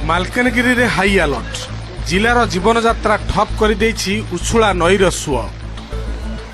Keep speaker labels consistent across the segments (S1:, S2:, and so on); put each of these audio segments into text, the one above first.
S1: मालकानगिरी रे high alert जिलार जीवन यात्रा ठप कर उछुला नईर सुଅ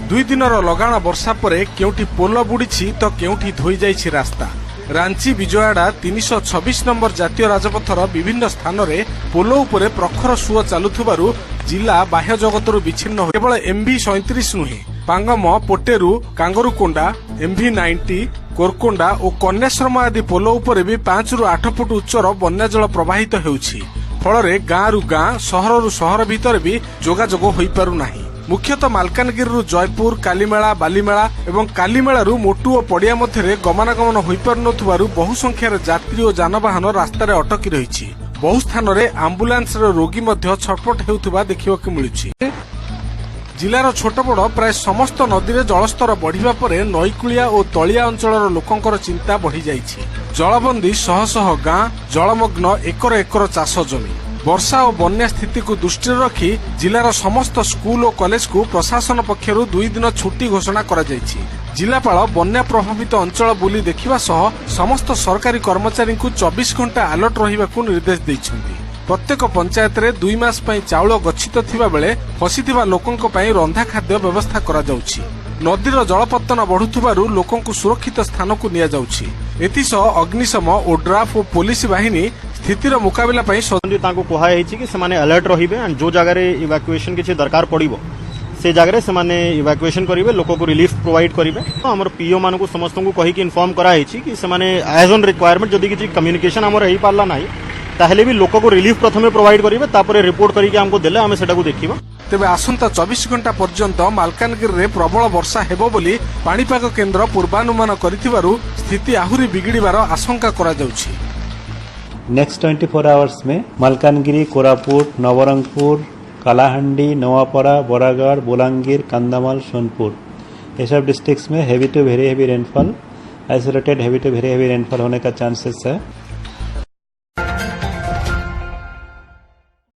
S1: 2 दिनर लगाण वर्षा पर केउठी पोल बुड़ी तो केउठी धोई जाइछि रास्ता। रांची विजयवाड़ा 326 नंबर जातीय राजपथर विभिन्न स्थान में पोल उपरे प्रखर सुଅ चालुथिबारु जिला बाह्य जगतरु विच्छिन्न केवल MV 37 नुहे पांगम पोटेरू कांगरुकोंडा MV 90 कोरकोंडा और कन्याश्रम आदि पोल उपरे भी 5 रु 8 फुट उच्चर बन्या जल प्रवाहित हेउछि। फल गाँ रु गाँ सहर रु सहर भितर भी जोगाजोग होई पारु नाही। मुख्यतः मालकानगिरी जयपुर कालीमेला बालीमेला एवं कालीमेला मोटू और पड़िया मध्य गमनागमन हो पारु बहु संख्यार यात्री और जानवाहन रास्तार अटकी रही। बहु स्थान में आंबुलांस रोगी छटपट हेउथिबा देखिबाकु मिलुछि। जिलार छोट बड़ प्राय समस्त नदी में जलस्तर बढ़िबा परे नईकूलिया और तलिया अंचलर लोकंकर चिंता बढ़ी जाइछि। जलबंदी शह शह गाँ जलमग्न एकर एकर चाष जमी। वर्षा और बन्या स्थिति को दृष्टि रखी जिलार समस्त स्कूल और कॉलेज को प्रशासन पक्षरु 2 दिन छुट्टी घोषणा करा जाइछि। जिलापाल बन्या प्रभावित अंचल बुली देखिबा सह समस्त सरकारी कर्मचारी को 24 घंटा अलर्ट रहिबाकु निर्देश दैछन्ति। प्रत्येक पंचायत रे 2 मास पई चाउल गच्छित थिबा बेले फसिथिबा लोकंक पई रंधा खाद्य व्यवस्था करा जाउछि। नदीर जलपतन बढ़ुथिबारु लोकंकु सुरक्षित स्थान को निया जाउछि। एथिसह अग्निशम ओड्राफ और पुलिस बाहिनी स्थितिर मुकाबला पई
S2: कहा कि सेमाने अलर्ट रहिबे एंड जो जगह इवाक्युएशन किछि दरकार पड़िबो से जगह सेमाने इवाक्युएशन करिवे लोक को रिलीफ प्रोवाइड करिवे। हमर पीओ मान को समस्त को कहि कि इन्फॉर्म करा हेछि कि सेमाने एज ऑन रिक्वायरमेंट जदि किछि कम्युनिकेशन हमर हेई पारला नाही ताहेले भी लोक को रिलीफ प्रथमे प्रोवाइड करिवे तापरे रिपोर्ट करिके हमको देले हमें सेटा को देखिबो।
S1: तेबे आसंता 24 घंटा पर्यंत मालकानगिरी रे प्रबल वर्षा हेबो बोली पाणीपाग केन्द्र पूर्वानुमान करिथिबारु स्थिति आहुरी बिगिड़िबार आशंका करा जाउछि।
S3: नेक्स्ट 24 आवर्स में मालकानगिरी कोरापुट नवरंगपुर कालाहांडी नवापड़ा बरागढ़ बोलांगीर कंधमाल सोनपुर ये सब डिस्ट्रिक्ट्स में heavy to very heavy rainfall isolated heavy to very heavy rainfall होने का चांसेस है।